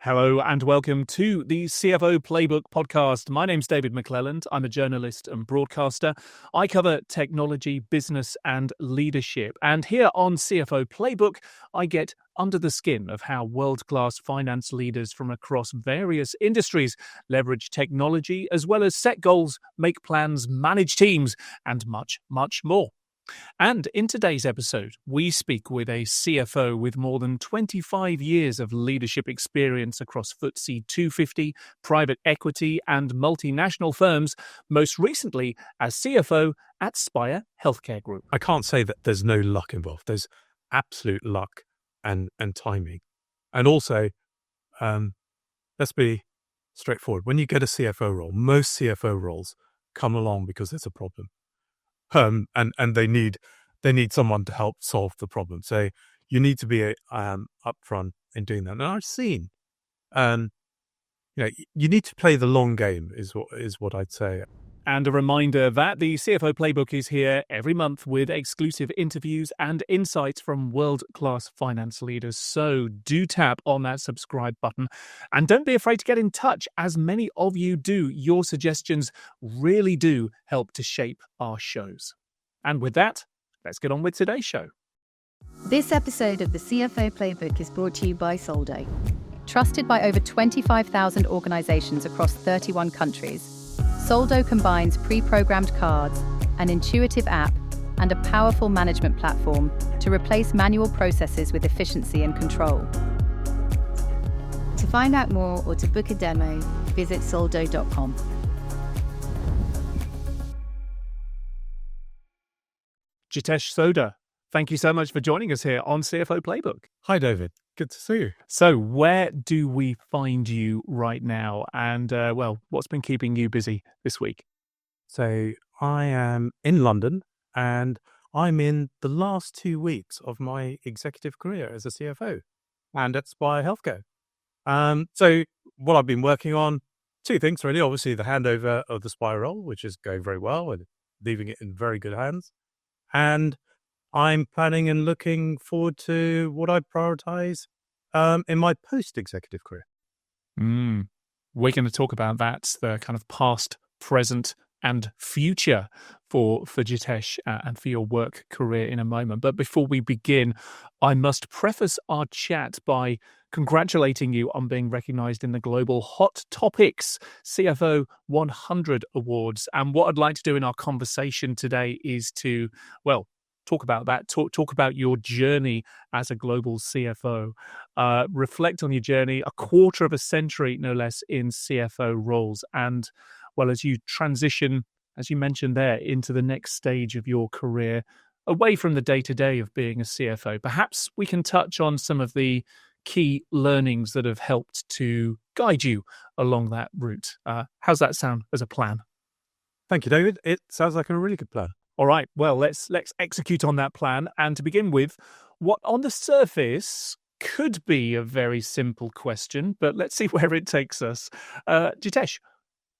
Hello and welcome to the CFO Playbook podcast. My name's David McClelland. I'm a journalist and broadcaster. I cover technology, business and leadership. And here on CFO Playbook, I get under the skin of how world-class finance leaders from across various industries leverage technology as well as set goals, make plans, manage teams and much, much more. And in today's episode, we speak with a CFO with more than 25 years of leadership experience across FTSE 250, private equity and multinational firms, most recently as CFO at Spire Healthcare Group. I can't say that there's no luck involved. There's absolute luck and timing. And also, let's be straightforward. When you get a CFO role, most CFO roles come along because there's a problem. And they need someone to help solve the problem. So you need to be upfront in doing that. And I've seen, you need to play the long game is what I'd say. And a reminder that the CFO Playbook is here every month with exclusive interviews and insights from world-class finance leaders. So do tap on that subscribe button and don't be afraid to get in touch, as many of you do. Your suggestions really do help to shape our shows. And with that, let's get on with today's show. This episode of the CFO Playbook is brought to you by Soldo. Trusted by over 25,000 organizations across 31 countries, Soldo combines pre-programmed cards, an intuitive app, and a powerful management platform to replace manual processes with efficiency and control. To find out more or to book a demo, visit soldo.com. Jitesh Sodha, thank you so much for joining us here on CFO Playbook. Hi, David. Good to see you. So where do we find you right now? And, what's been keeping you busy this week? So I am in London and I'm in the last 2 weeks of my executive career as a CFO and at Spire Healthcare. So what I've been working on, two things really. Obviously, the handover of the Spire role, which is going very well and leaving it in very good hands. And I'm planning and looking forward to what I prioritize in my post-executive career. We're going to talk about that, the kind of past, present and future for Jitesh and for your work career in a moment. But before we begin, I must preface our chat by congratulating you on being recognized in the global HotTopics CFO 100 Awards. And what I'd like to do in our conversation today is to, talk about that, talk about your journey as a global CFO, reflect on your journey, a quarter of a century, no less, in CFO roles. And, as you transition, as you mentioned there, into the next stage of your career, away from the day-to-day of being a CFO, perhaps we can touch on some of the key learnings that have helped to guide you along that route. How's that sound as a plan? Thank you, David. It sounds like a really good plan. All right, let's execute on that plan. And to begin with, what on the surface could be a very simple question, but let's see where it takes us. Jitesh,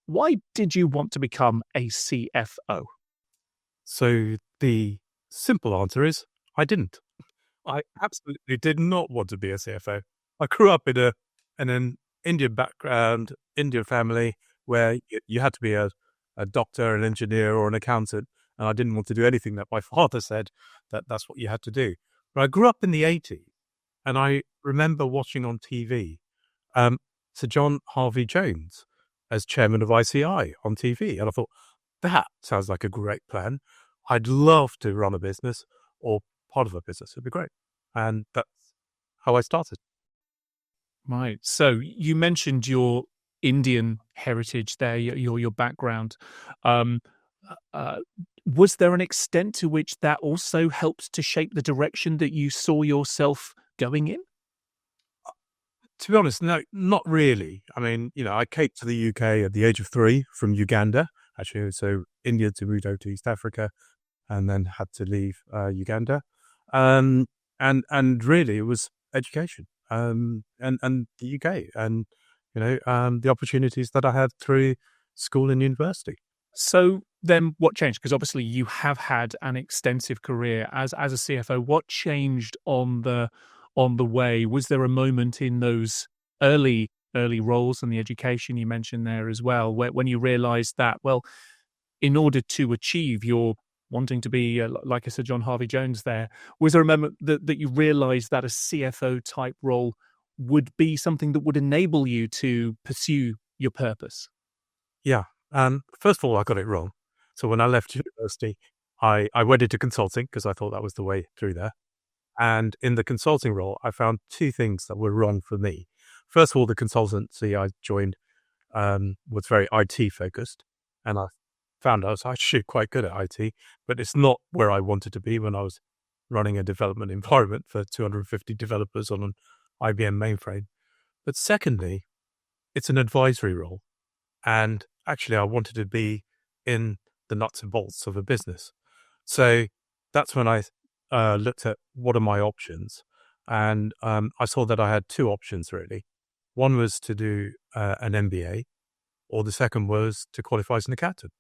why did you want to become a CFO? So the simple answer is I didn't. I absolutely did not want to be a CFO. I grew up in an Indian background, Indian family, where you had to be a doctor, an engineer or an accountant. And I didn't want to do anything that my father said that's what you had to do. But I grew up in the 80s and I remember watching on TV Sir John Harvey Jones as chairman of ICI on TV. And I thought, that sounds like a great plan. I'd love to run a business or part of a business. It'd be great. And that's how I started. Right. So you mentioned your Indian heritage there, your background. Was there an extent to which that also helped to shape the direction that you saw yourself going in? To be honest, no, not really. I mean, I came to the UK at the age of 3 from Uganda, actually. So India to move over to East Africa and then had to leave Uganda. And really it was education and the UK and, the opportunities that I had through school and university. So then what changed? Because obviously you have had an extensive career as a CFO. What changed on the way? Was there a moment in those early roles and the education you mentioned there as well, when you realized that, well, in order to achieve your wanting to be, like I said, John Harvey Jones there, was there a moment that you realized that a CFO type role would be something that would enable you to pursue your purpose? Yeah. First of all, I got it wrong. So when I left university, I went into consulting because I thought that was the way through there. And in the consulting role, I found two things that were wrong for me. First of all, the consultancy I joined was very IT focused. And I found I was actually quite good at IT, but it's not where I wanted to be when I was running a development environment for 250 developers on an IBM mainframe. But secondly, it's an advisory role. And actually, I wanted to be in the nuts and bolts of a business. So that's when I looked at what are my options. And I saw that I had two options, really. One was to do an MBA, or the second was to qualify as an accountant.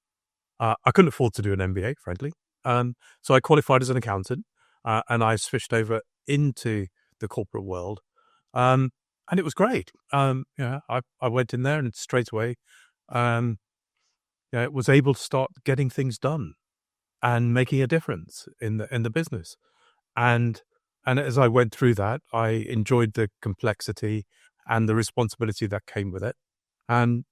I couldn't afford to do an MBA, frankly. So I qualified as an accountant, and I switched over into the corporate world. And it was great. I went in there and straight away was able to start getting things done and making a difference in the business. And as I went through that, I enjoyed the complexity and the responsibility that came with it, and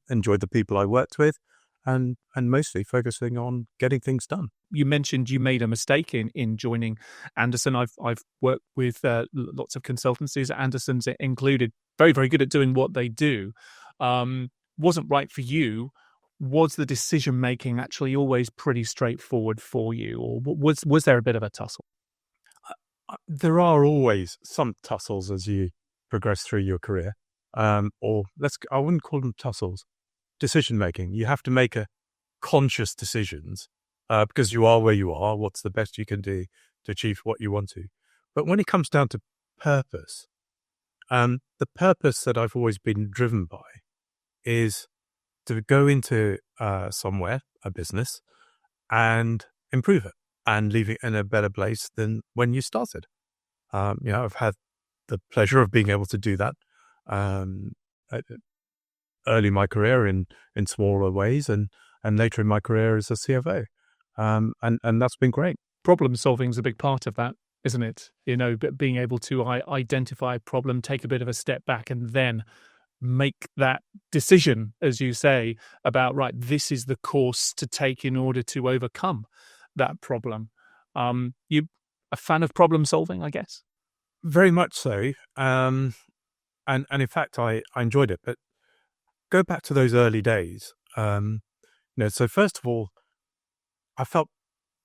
enjoyed the people I worked with, and mostly focusing on getting things done. You mentioned you made a mistake in joining Anderson. I've worked with lots of consultancies, Anderson's included, very, very good at doing what they do. Wasn't right for you. Was the decision making actually always pretty straightforward for you, or was there a bit of a tussle? There are always some tussles as you progress through your career, I wouldn't call them tussles. Decision making. You have to make conscious decisions because you are where you are. What's the best you can do to achieve what you want to? But when it comes down to purpose, the purpose that I've always been driven by is to go into somewhere, a business, and improve it and leave it in a better place than when you started. I've had the pleasure of being able to do that early in my career in smaller ways, and later in my career as a CFO. And that's been great. Problem solving is a big part of that, isn't it? Being able to identify a problem, take a bit of a step back, and then make that decision, as you say, about, right, this is the course to take in order to overcome that problem. You a fan of problem solving, I guess? Very much so. And in fact, I enjoyed it. But go back to those early days. So first of all, I felt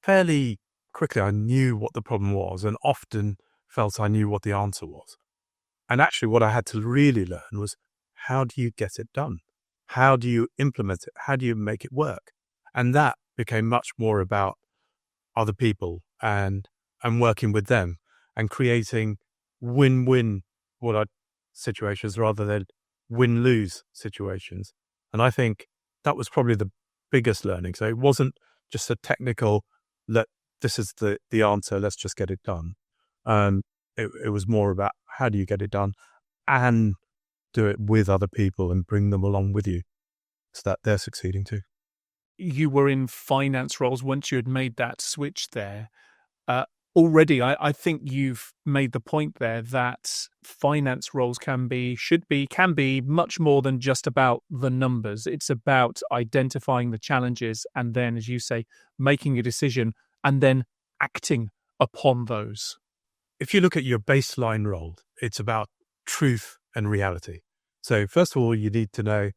fairly quickly I knew what the problem was, and often felt I knew what the answer was. And actually what I had to really learn was, how do you get it done? How do you implement it? How do you make it work? And that became much more about other people and working with them and creating win-win situations rather than win-lose situations. And I think that was probably the biggest learning. So it wasn't just a technical, this is the answer, let's just get it done. It was more about, how do you get it done and do it with other people and bring them along with you so that they're succeeding too. You were in finance roles once you had made that switch there. Already, I think you've made the point there that finance roles can be much more than just about the numbers. It's about identifying the challenges and then, as you say, making a decision and then acting upon those. If you look at your baseline role, it's about truth and reality. So first of all, you need to know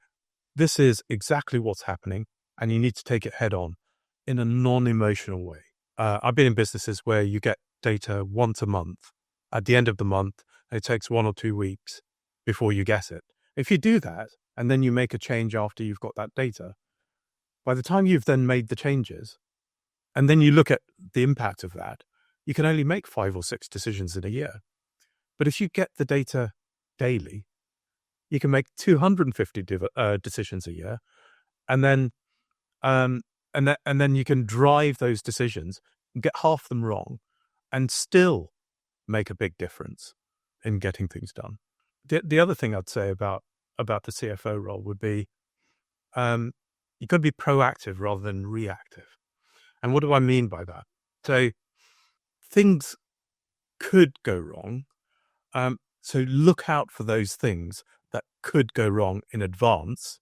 this is exactly what's happening, and you need to take it head on in a non-emotional way. I've been in businesses where you get data once a month. At the end of the month, it takes 1 or 2 weeks before you get it. If you do that, and then you make a change after you've got that data, by the time you've then made the changes, and then you look at the impact of that, you can only make 5 or 6 decisions in a year. But if you get the data daily, you can make 250 decisions a year, and then you can drive those decisions and get half them wrong, and still make a big difference in getting things done. the other thing I'd say about the CFO role would be you've got to be proactive rather than reactive. And what do I mean by that? So things could go wrong. So look out for those things that could go wrong in advance.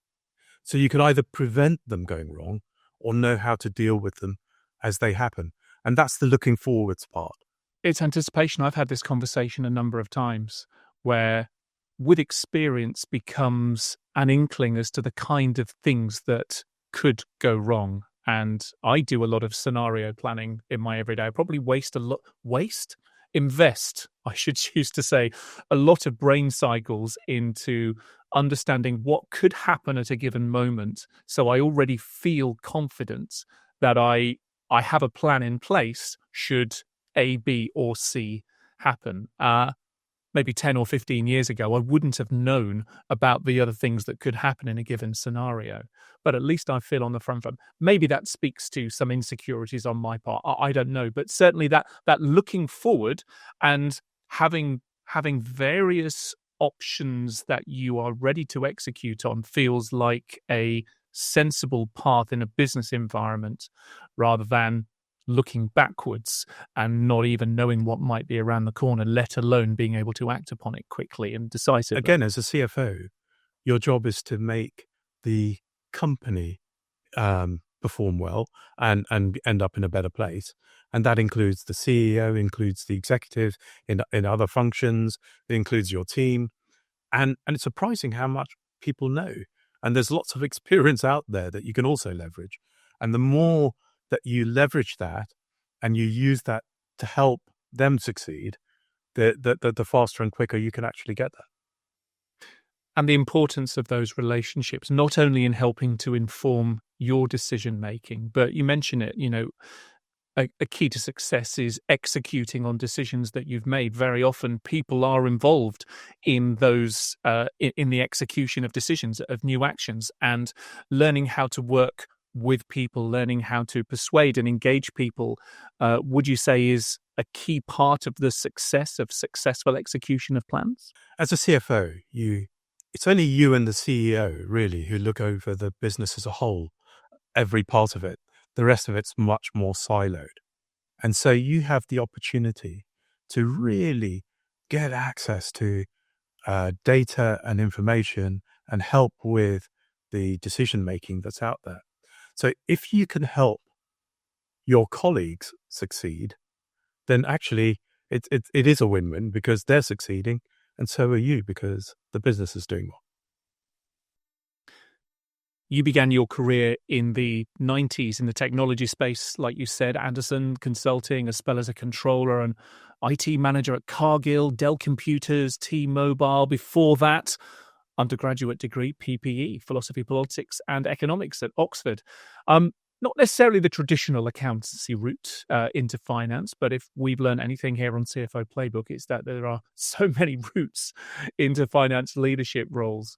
So you can either prevent them going wrong or know how to deal with them as they happen. And that's the looking forwards part. It's anticipation. I've had this conversation a number of times where with experience becomes an inkling as to the kind of things that could go wrong. And I do a lot of scenario planning in my everyday. I probably invest, I should choose to say, a lot of brain cycles into understanding what could happen at a given moment. So I already feel confident that I have a plan in place should A, B, or C happen. Maybe 10 or 15 years ago, I wouldn't have known about the other things that could happen in a given scenario. But at least I feel on the front foot. Maybe that speaks to some insecurities on my part. I don't know. But certainly that looking forward and having various options that you are ready to execute on feels like a sensible path in a business environment rather than looking backwards and not even knowing what might be around the corner, let alone being able to act upon it quickly and decisively. Again, as a CFO, your job is to make the company perform well and end up in a better place. And that includes the CEO, includes the executive in other functions, it includes your team. And it's surprising how much people know. And there's lots of experience out there that you can also leverage. And the more that you leverage that and you use that to help them succeed, the faster and quicker you can actually get that. And the importance of those relationships, not only in helping to inform your decision making, but you mention it, a key to success is executing on decisions that you've made. Very often people are involved in those, in the execution of decisions, of new actions, and learning how to work with people, learning how to persuade and engage people, would you say is a key part of the success of successful execution of plans? As a CFO, it's only you and the CEO really who look over the business as a whole, every part of it. The rest of it's much more siloed. And so you have the opportunity to really get access to data and information and help with the decision making that's out there. So if you can help your colleagues succeed, then actually it is a win-win because they're succeeding and so are you because the business is doing well. You began your career in the 90s in the technology space, like you said, Anderson Consulting, as well as a controller and IT manager at Cargill, Dell Computers, T-Mobile. Before that, undergraduate degree, PPE, Philosophy, Politics and Economics at Oxford. Not necessarily the traditional accountancy route into finance, but if we've learned anything here on CFO Playbook, it's that there are so many routes into finance leadership roles.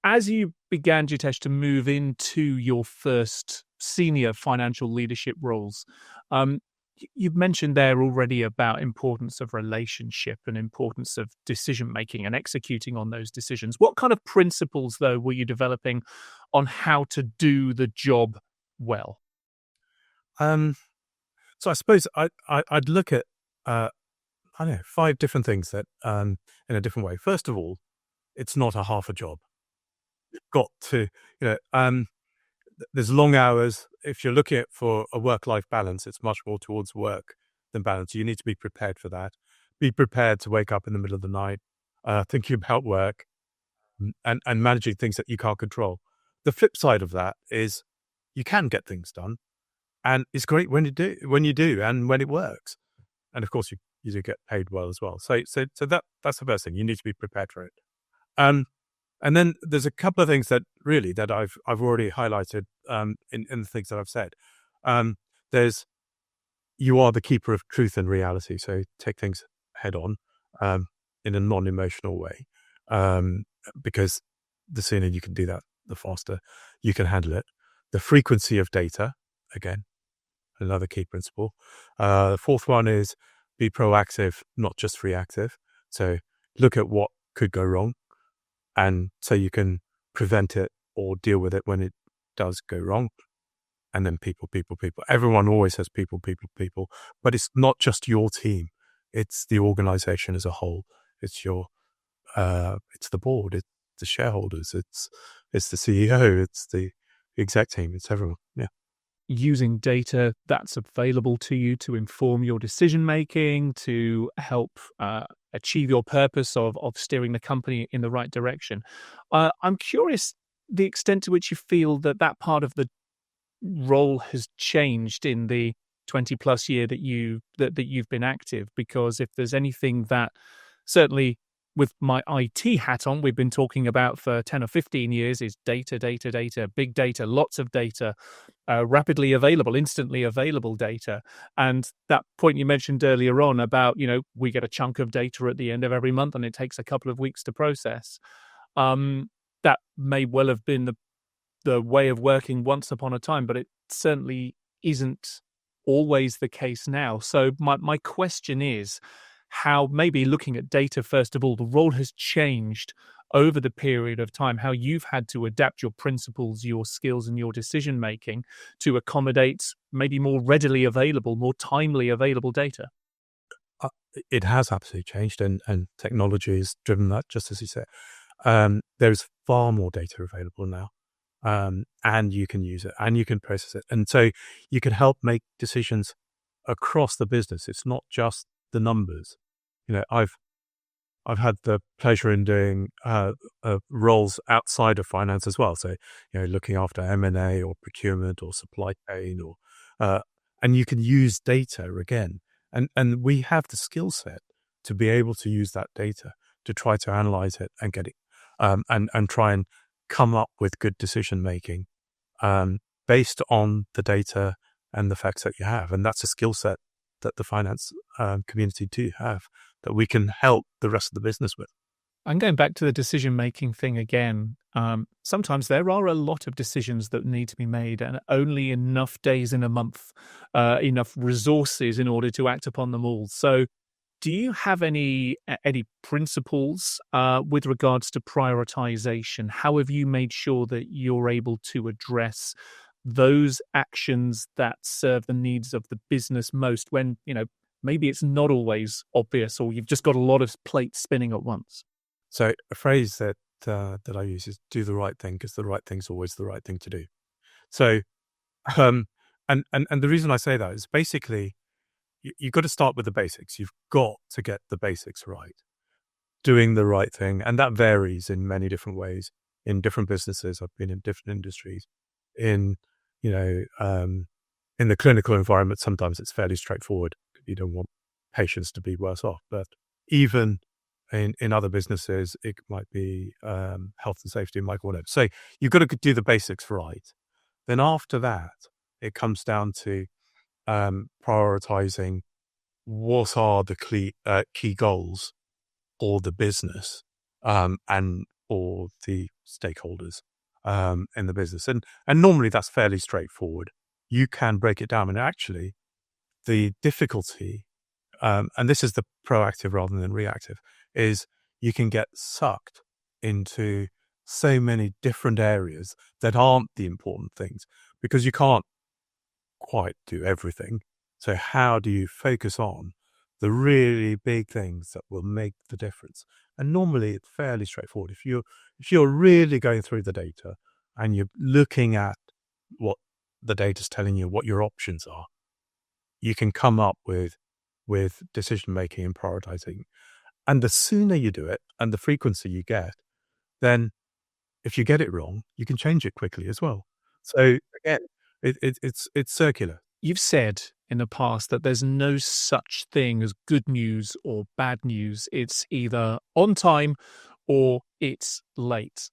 As you began, Jitesh, to move into your first senior financial leadership roles, you've mentioned there already about importance of relationship and importance of decision making and executing on those decisions. What kind of principles, though, were you developing on how to do the job well? So I suppose I'd look at 5 different things that in a different way. First of all, it's not a half a job. You've got to, there's long hours. If you're looking at for a work-life balance, it's much more towards work than balance. You need to be prepared for that. Be prepared to wake up in the middle of the night, thinking about work and managing things that you can't control. The flip side of that is you can get things done, and it's great when you do, and when it works. And of course, you do get paid well as well. So that's the first thing. You need to be prepared for it. And then there's a couple of things that I've already highlighted in the things that I've said. You are the keeper of truth and reality, so take things head on in a non-emotional way, because the sooner you can do that, the faster you can handle it. The frequency of data, again, another key principle. The fourth one is be proactive, not just reactive. So look at what could go wrong, and so you can prevent it or deal with it when it does go wrong. And then people. Everyone always has people. But it's not just your team; it's the organization as a whole. It's it's the board, it's the shareholders, it's the CEO, it's the exec team, it's everyone. Yeah. Using data that's available to you to inform your decision making, to help achieve your purpose of steering the company in the right direction. I'm curious the extent to which you feel that part of the role has changed in the 20 plus year that you've been active, because if there's anything that certainly with my IT hat on, we've been talking about for 10 or 15 years is data, big data, lots of data, rapidly available, instantly available data. And that point you mentioned earlier on about, we get a chunk of data at the end of every month and it takes a couple of weeks to process. That may well have been the way of working once upon a time, but it certainly isn't always the case now. So my question is how, maybe looking at data first of all, the role has changed over the period of time, how you've had to adapt your principles, your skills and your decision making to accommodate maybe more readily available, more timely available data. It has absolutely changed, and technology has driven that, just as you said. There's far more data available now. And you can use it and you can process it. And so you can help make decisions across the business. It's not just the numbers. I've had the pleasure in doing roles outside of finance as well. So, looking after M&A or procurement or supply chain and you can use data again. And we have the skill set to be able to use that data to try to analyze it and get it and try and come up with good decision making based on the data and the facts that you have. And that's a skill set that the finance community do have that we can help the rest of the business with. I'm going back to the decision-making thing again. Sometimes there are a lot of decisions that need to be made and only enough days in a month, enough resources in order to act upon them all. So do you have any principles with regards to prioritization? How have you made sure that you're able to address those actions that serve the needs of the business most when, maybe it's not always obvious or you've just got a lot of plates spinning at once? So a phrase that I use is do the right thing, because the right thing's always the right thing to do. So, and the reason I say that is basically you've got to start with the basics. You've got to get the basics right, doing the right thing. And that varies in many different ways in different businesses. I've been in different industries. In the clinical environment, sometimes it's fairly straightforward. You don't want patients to be worse off. But even in other businesses, it might be health and safety, might whatever. So you've got to do the basics right. Then after that, it comes down to prioritizing what are the key goals for the business and for the stakeholders in the business. And normally that's fairly straightforward. You can break it down. And actually, the difficulty, and this is the proactive rather than reactive, is you can get sucked into so many different areas that aren't the important things because you can't quite do everything. So how do you focus on the really big things that will make the difference? And normally it's fairly straightforward. If you're really going through the data and you're looking at what the data's telling you, what your options are, you can come up with decision making and prioritizing. And the sooner you do it and the frequency you get, then if you get it wrong, you can change it quickly as well. So again, it's circular. You've said in the past that there's no such thing as good news or bad news. It's either on time or it's late.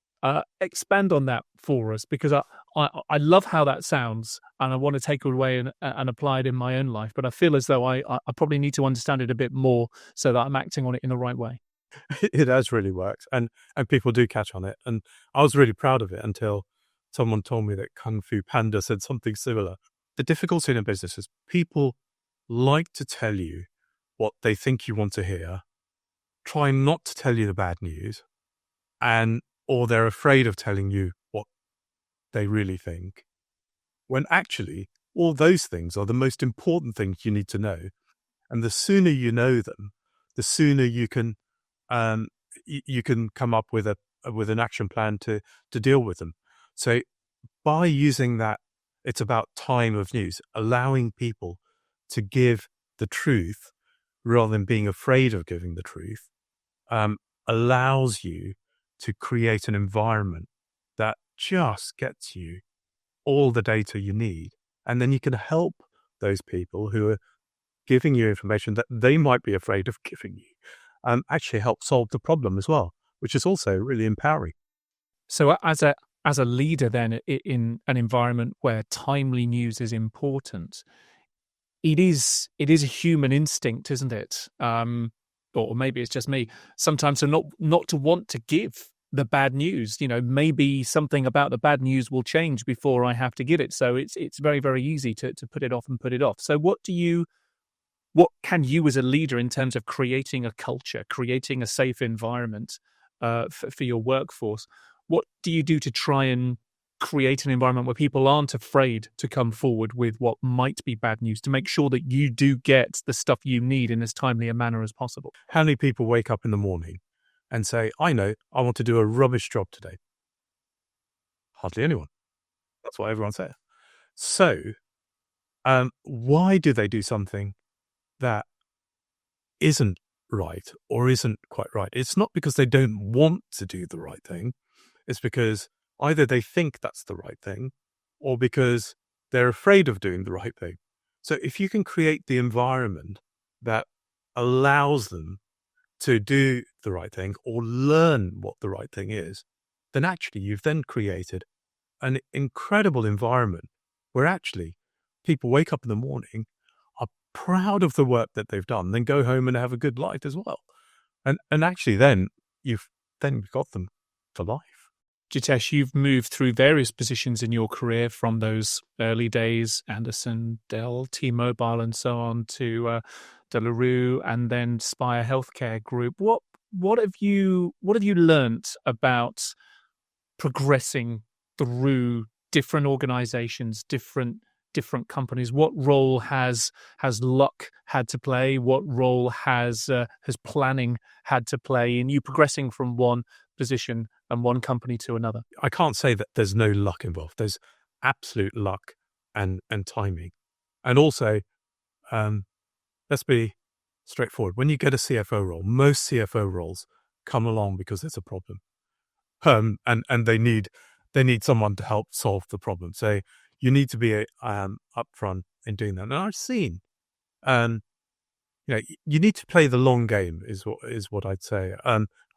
Expand on that for us, because I love how that sounds and I want to take it away and apply it in my own life. But I feel as though I probably need to understand it a bit more so that I'm acting on it in the right way. It has really worked, and people do catch on it. And I was really proud of it until someone told me that Kung Fu Panda said something similar. The difficulty in a business is people like to tell you what they think you want to hear try not to tell you the bad news, or they're afraid of telling you what they really think, when actually all those things are the most important things you need to know. And the sooner you know them, the sooner you can come up with an action plan to deal with them. So by using that, it's about time of news, allowing people to give the truth rather than being afraid of giving the truth, allows you to create an environment that just gets you all the data you need. And then you can help those people who are giving you information that they might be afraid of giving you, actually help solve the problem as well, which is also really empowering. So as a leader then in an environment where timely news is important, it is a human instinct, isn't it? Or maybe it's just me, sometimes to not to want to give the bad news. Maybe something about the bad news will change before I have to give it. So it's very, very easy to put it off and put it off. So what can you as a leader, in terms of creating a culture, creating a safe environment for your workforce, what do you do to try and create an environment where people aren't afraid to come forward with what might be bad news, to make sure that you do get the stuff you need in as timely a manner as possible? How many people wake up in the morning and say, I want to do a rubbish job today? Hardly anyone. That's what everyone says. So why do they do something that isn't right or isn't quite right? It's not because they don't want to do the right thing. It's because either they think that's the right thing or because they're afraid of doing the right thing. So if you can create the environment that allows them to do the right thing or learn what the right thing is, then actually you've then created an incredible environment where actually people wake up in the morning, are proud of the work that they've done, then go home and have a good life as well. And actually then you've got them for life. Jitesh, you've moved through various positions in your career, from those early days, Anderson, Dell, T-Mobile, and so on, to De La Rue, and then Spire Healthcare Group. What have you learnt about progressing through different organizations, different companies? What role has luck had to play? What role has planning had to play in you progressing from one position and one company to another? I can't say that there's no luck involved. There's absolute luck and timing. And also, let's be straightforward. When you get a CFO role, most CFO roles come along because there's a problem. And they need someone to help solve the problem. So you need to be upfront in doing that. And I've seen, you need to play the long game is what I'd say.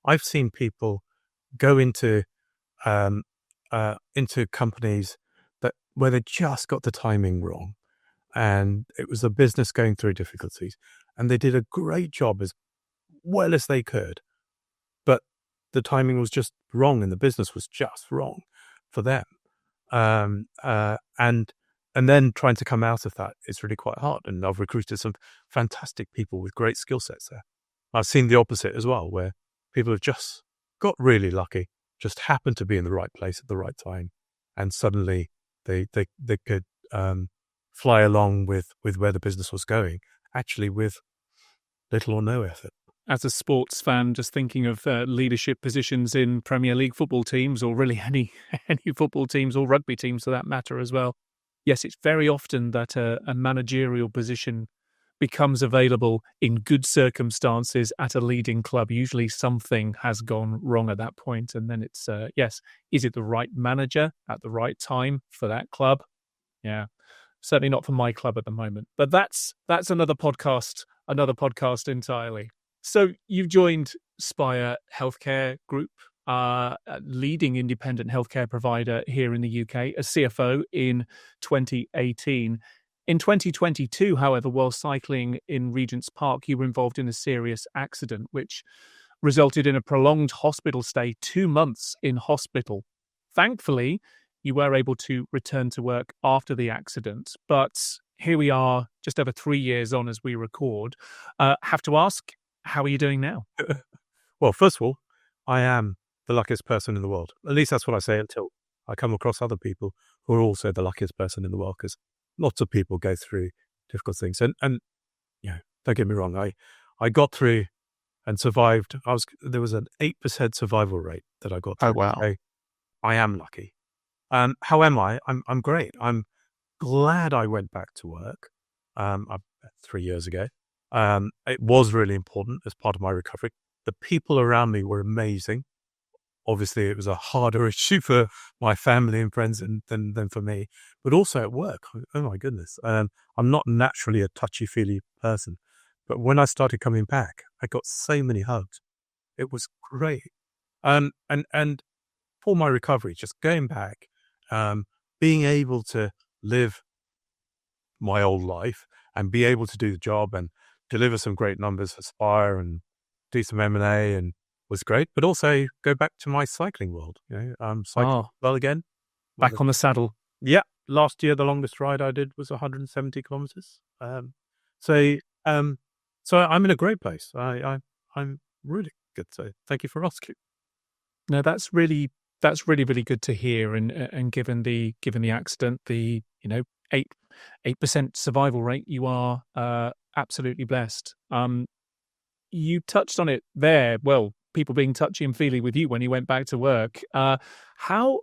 I've seen people go into companies where they just got the timing wrong, and it was a business going through difficulties, and they did a great job as well as they could, but the timing was just wrong, and the business was just wrong for them. And then trying to come out of that is really quite hard. And I've recruited some fantastic people with great skill sets there. I've seen the opposite as well, where people have just got really lucky, just happened to be in the right place at the right time, and suddenly they could fly along with where the business was going, actually with little or no effort. As a sports fan, just thinking of leadership positions in Premier League football teams, or really any football teams or rugby teams for that matter as well. Yes, it's very often that a managerial position becomes available in good circumstances at a leading club. Usually something has gone wrong at that point. And then it's, is it the right manager at the right time for that club? Yeah, certainly not for my club at the moment. But that's another podcast entirely. So you've joined Spire Healthcare Group, a leading independent healthcare provider here in the UK, as CFO in 2018. In 2022, however, while cycling in Regent's Park, you were involved in a serious accident, which resulted in a prolonged hospital stay, 2 months in hospital. Thankfully, you were able to return to work after the accident, but here we are, just over 3 years on as we record. Have to ask, how are you doing now? Well, first of all, I am the luckiest person in the world. At least that's what I say until I come across other people who are also the luckiest person in the world, because lots of people go through difficult things. And don't get me wrong, I got through and survived. There was an 8% survival rate that I got through. Oh, wow. So I am lucky. How am I? I'm great. I'm glad I went back to work 3 years ago. It was really important as part of my recovery. The people around me were amazing. Obviously, it was a harder issue for my family and friends than for me, but also at work. Oh my goodness. I'm not naturally a touchy-feely person, but when I started coming back, I got so many hugs. It was great. And for my recovery, just going back, being able to live my old life and be able to do the job and deliver some great numbers for Spire and do some M&A and was great, but also go back to my cycling world. Cycling well again. Back on the saddle. Yeah. Last year, the longest ride I did was 170 kilometers. So I'm in a great place. I'm really good. So thank you for asking. No, that's really really good to hear. And given the accident, the 8% survival rate, you are absolutely blessed. You touched on it there. Well, people being touchy and feely with you when you went back to work. How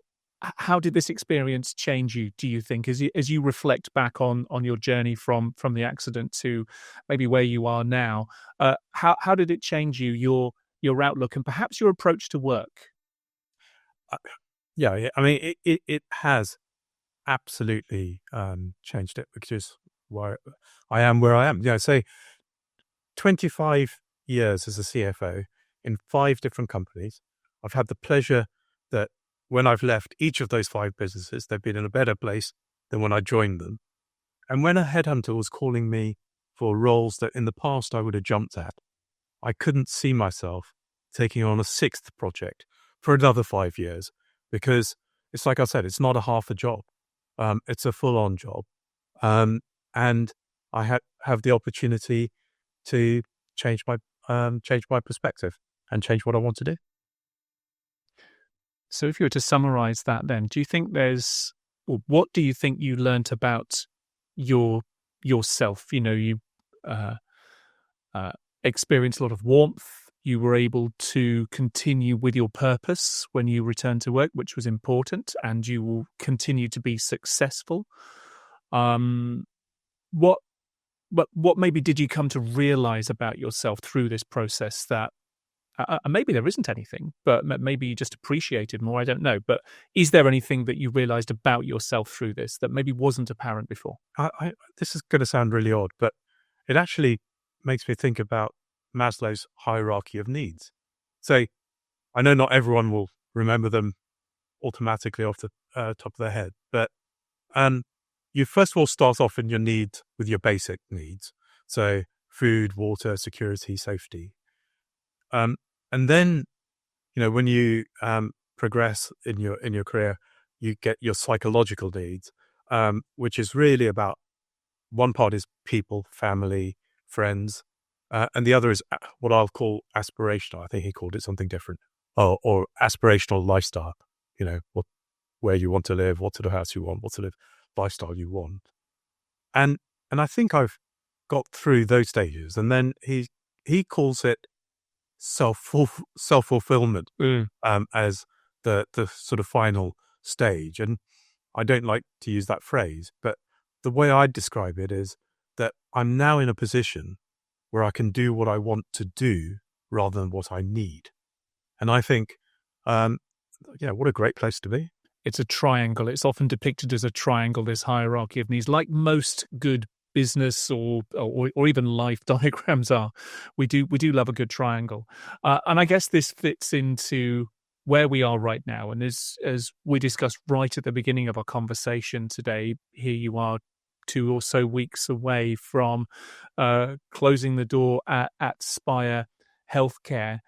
did this experience change you, do you think, as you reflect back on your journey from the accident to maybe where you are now? How did it change you, your outlook and perhaps your approach to work? Yeah, I mean, it has absolutely changed it, which is why I am where I am. So 25 years as a CFO in 5 different companies. I've had the pleasure that when I've left each of those 5 businesses, they've been in a better place than when I joined them. And when a headhunter was calling me for roles that in the past I would have jumped at, I couldn't see myself taking on a 6th project for another 5 years, because it's like I said, it's not a half a job. It's a full-on job. And I have the opportunity to change my perspective and change what I want to do. So if you were to summarize that, then do you think what do you think you learnt about yourself? You experienced a lot of warmth. You were able to continue with your purpose when you returned to work, which was important, and you will continue to be successful. What maybe did you come to realize about yourself through this process that maybe there isn't anything, but maybe you just appreciated more? I don't know. But is there anything that you realized about yourself through this that maybe wasn't apparent before? This is going to sound really odd, but it actually makes me think about Maslow's hierarchy of needs. So I know not everyone will remember them automatically off the top of their head, but you first of all start off in your need with your basic needs. So food, water, security, safety. And then, when you progress in your career, you get your psychological needs, which is really about, one part is people, family, friends, and the other is what I'll call aspirational. I think he called it something different, or aspirational lifestyle. Where you want to live, what sort of house you want, what sort of lifestyle you want. And I think I've got through those stages. And then he calls it self-fulfillment as the sort of final stage. And I don't like to use that phrase, but the way I describe it is that I'm now in a position where I can do what I want to do rather than what I need. And I think, what a great place to be. It's a triangle. It's often depicted as a triangle, this hierarchy of needs, like most good business or even life diagrams are. We do love a good triangle. And I guess this fits into where we are right now. And as we discussed right at the beginning of our conversation today, here you are 2 or so weeks away from closing the door at Spire Healthcare.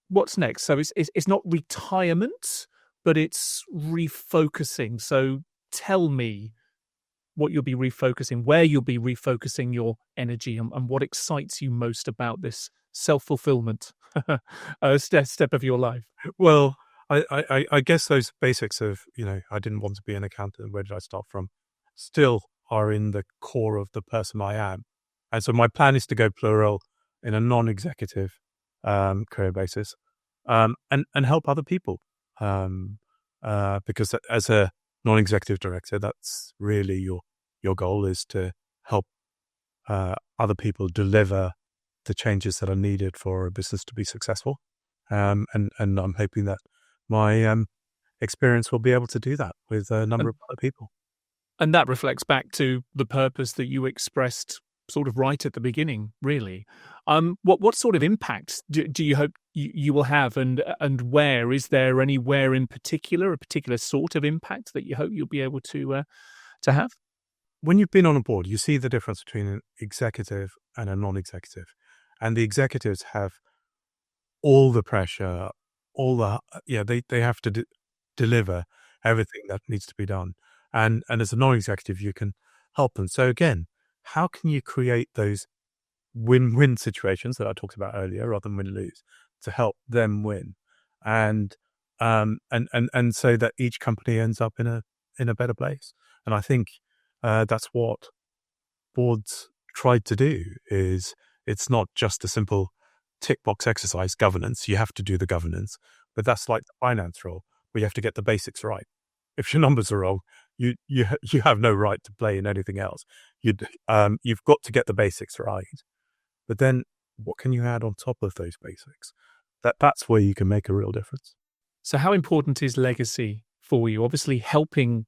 What's next? So it's not retirement, but it's refocusing. So tell me what you'll be refocusing, where you'll be refocusing your energy, and what excites you most about this self-fulfillment step of your life? Well, I guess those basics of, I didn't want to be an accountant, where did I start from, still are in the core of the person I am. And so my plan is to go plural in a non-executive career basis, and help other people. Because as a non-executive director, that's really your goal, is to help other people deliver the changes that are needed for a business to be successful. And I'm hoping that my experience will be able to do that with a number of other people. And that reflects back to the purpose that you expressed sort of right at the beginning, really. What sort of impact do you hope you will have, and where? Is there anywhere in particular, a particular sort of impact that you hope you'll be able to have? When you've been on a board, you see the difference between an executive and a non-executive. And the executives have all the pressure, they have to deliver everything that needs to be done. And as a non-executive, you can help them. So again, how can you create those win-win situations that I talked about earlier, rather than win-lose, to help them win, and so that each company ends up in a better place? And I think that's what boards tried to do. Is it's not just a simple tick box exercise. Governance, you have to do the governance, but that's like the finance role, where you have to get the basics right. If your numbers are wrong, you have no right to play in anything else. You've got to get the basics right, but then what can you add on top of those basics? That's where you can make a real difference. So how important is legacy for you? Obviously helping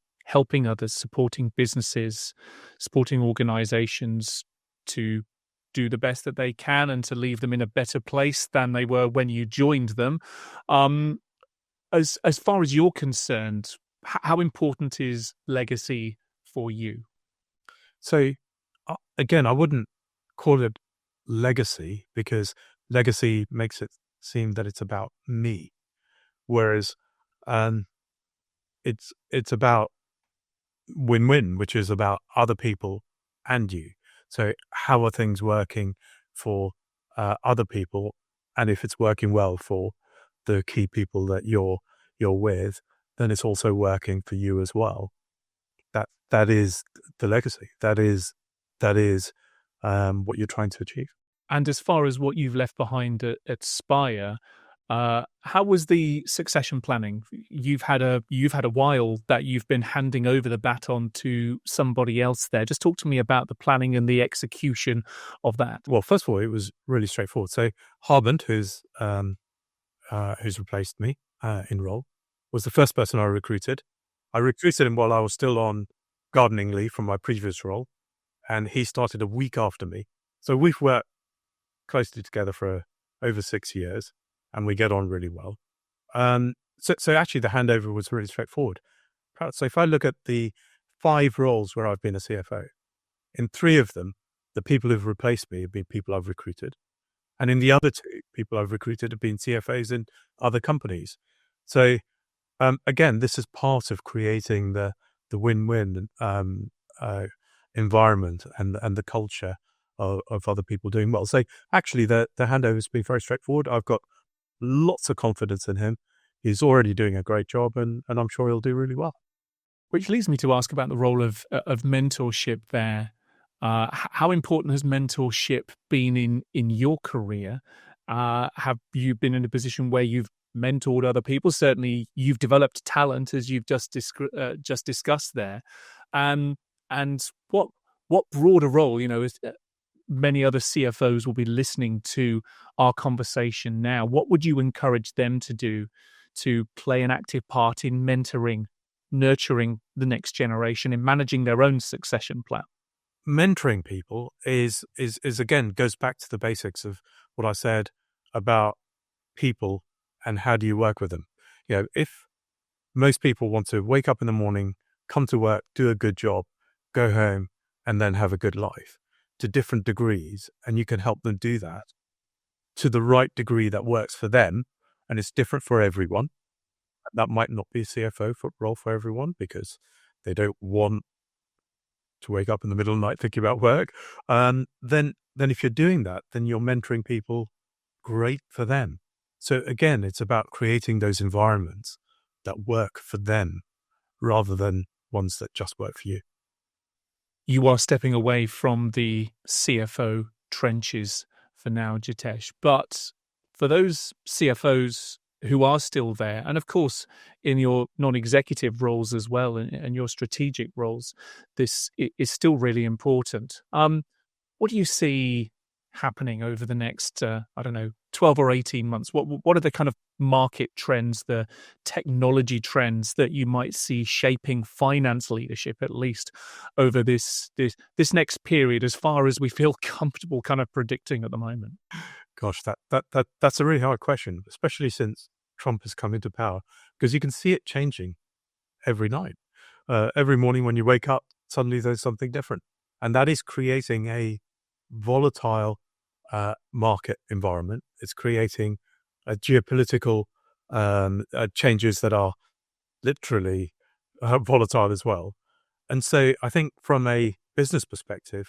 others, supporting businesses, supporting organizations to do the best that they can and to leave them in a better place than they were when you joined them. As far as you're concerned, how important is legacy for you? So again, I wouldn't call it legacy, because legacy makes it seem that it's about me, whereas it's about win-win, which is about other people and you. So how are things working for other people, and if it's working well for the key people that you're with, then it's also working for you as well. That is the legacy. That is what you're trying to achieve. And as far as what you've left behind at Spire, how was the succession planning? You've had a while that you've been handing over the baton to somebody else there. Just talk to me about the planning and the execution of that. Well, first of all, it was really straightforward. So Harbant, who's replaced me in role, was the first person I recruited. I recruited him while I was still on gardening leave from my previous role, and he started a week after me. So we've worked closely together for over 6 years, and we get on really well. So actually the handover was really straightforward. So if I look at the 5 roles where I've been a CFO, in 3 of them, the people who've replaced me have been people I've recruited. And in the other 2, people I've recruited have been CFOs in other companies. So again, this is part of creating the win-win environment and the culture of other people doing well. So actually the handover has been very straightforward. I've got lots of confidence in him. He's already doing a great job, and I'm sure he'll do really well. Which leads me to ask about the role of mentorship there. How important has mentorship been in your career? Have you been in a position where you've mentored other people? Certainly, you've developed talent, as you've just discussed there. And what broader role, many other CFOs will be listening to our conversation now. What would you encourage them to do to play an active part in mentoring, nurturing the next generation, in managing their own succession plan? Mentoring people is again, goes back to the basics of what I said about people and how do you work with them. If most people want to wake up in the morning, come to work, do a good job, go home, and then have a good life, to different degrees, and you can help them do that to the right degree that works for them, and it's different for everyone. That might not be a CFO role for everyone, because they don't want to wake up in the middle of the night thinking about work. Then if you're doing that, then you're mentoring people great for them. So again, it's about creating those environments that work for them rather than ones that just work for you. You are stepping away from the CFO trenches for now, Jitesh. But for those CFOs who are still there, and of course in your non-executive roles as well, and your strategic roles, this is still really important. What do you see happening over the next, 12 or 18 months? What are the kind of market trends, the technology trends that you might see shaping finance leadership, at least over this next period, as far as we feel comfortable kind of predicting at the moment? Gosh, that's a really hard question, especially since Trump has come into power, because you can see it changing every night. Every morning when you wake up, suddenly there's something different. And that is creating a volatile market environment. It's creating geopolitical changes that are literally volatile as well. And so I think from a business perspective,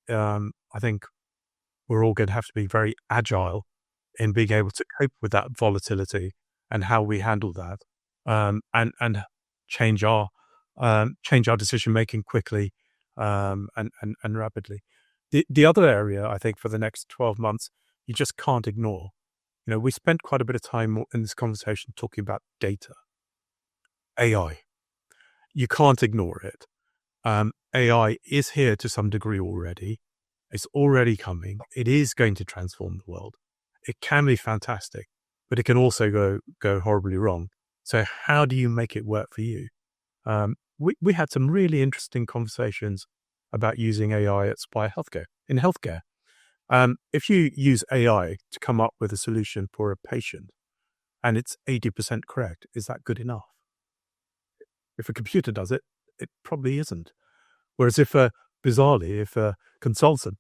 I think we're all going to have to be very agile in being able to cope with that volatility and how we handle that, and change our decision making quickly and rapidly. The other area, I think, for the next 12 months, you just can't ignore. We spent quite a bit of time in this conversation talking about data, AI. You can't ignore it. AI is here to some degree already. It's already coming. It is going to transform the world. It can be fantastic, but it can also go horribly wrong. So how do you make it work for you? We had some really interesting conversations about using AI at Spire Healthcare, in healthcare. If you use AI to come up with a solution for a patient and it's 80% correct, is that good enough? If a computer does it, it probably isn't. Whereas bizarrely, if a consultant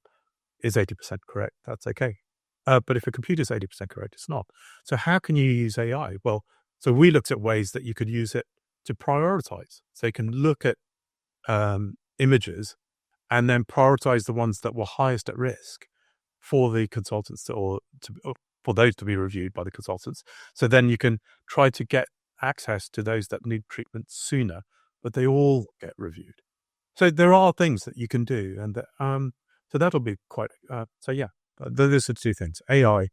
is 80% correct, that's okay. But if a computer is 80% correct, it's not. So how can you use AI? Well, so we looked at ways that you could use it to prioritize. So you can look at images and then prioritize the ones that were highest at risk for the consultants or for those to be reviewed by the consultants. So then you can try to get access to those that need treatment sooner, but they all get reviewed. So there are things that you can do, and so that'll be quite. Those are two things: AI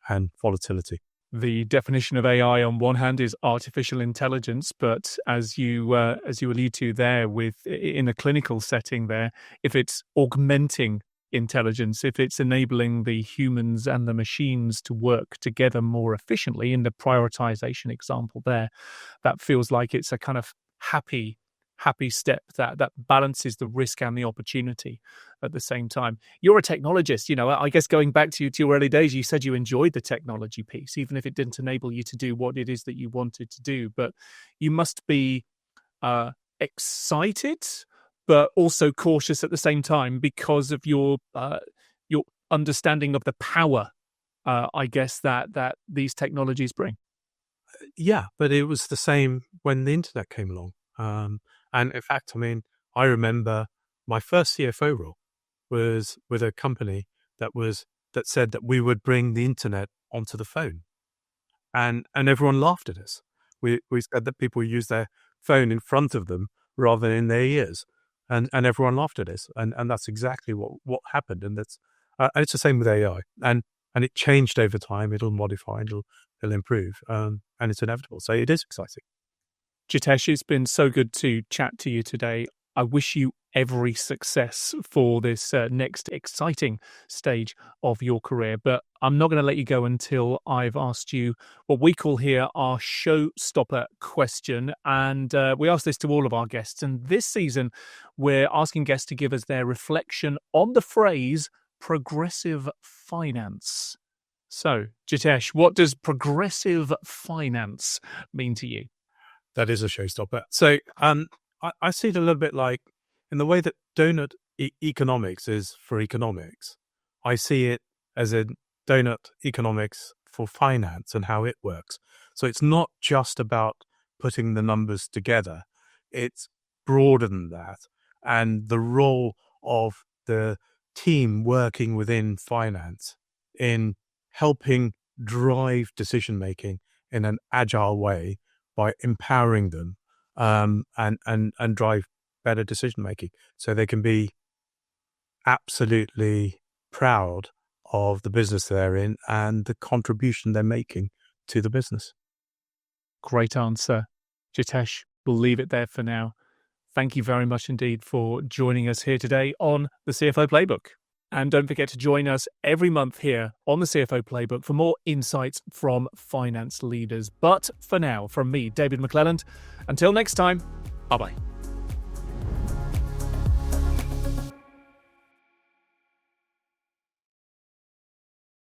and volatility. The definition of AI on one hand is artificial intelligence, but as you allude to there, in a clinical setting there, if it's augmenting intelligence, if it's enabling the humans and the machines to work together more efficiently, in the prioritization example there, that feels like it's a kind of happy step that balances the risk and the opportunity at the same time. You're a technologist, I guess going back to your early days, you said you enjoyed the technology piece, even if it didn't enable you to do what it is that you wanted to do. But you must be excited, but also cautious at the same time because of your understanding of the power, I guess, that these technologies bring. Yeah, but it was the same when the internet came along. And in fact, I remember my first CFO role was with a company that said that we would bring the internet onto the phone, and everyone laughed at us. We said that people use their phone in front of them rather than in their ears, and everyone laughed at us. And that's exactly what happened. And that's and it's the same with AI. And it changed over time. It'll modify. It'll improve. And it's inevitable. So it is exciting. Jitesh, it's been so good to chat to you today. I wish you every success for this next exciting stage of your career, but I'm not going to let you go until I've asked you what we call here our showstopper question. And we ask this to all of our guests. And this season, we're asking guests to give us their reflection on the phrase progressive finance. So, Jitesh, what does progressive finance mean to you? That is a showstopper. So I see it a little bit like in the way that donut economics is for economics. I see it as a donut economics for finance and how it works. So it's not just about putting the numbers together. It's broader than that. And the role of the team working within finance in helping drive decision making in an agile way by empowering them and drive better decision making, so they can be absolutely proud of the business they're in and the contribution they're making to the business. Great answer, Jitesh. We'll leave it there for now. Thank you very much indeed for joining us here today on the CFO Playbook. And don't forget to join us every month here on the CFO Playbook for more insights from finance leaders. But for now, from me, David McClelland, until next time, bye-bye.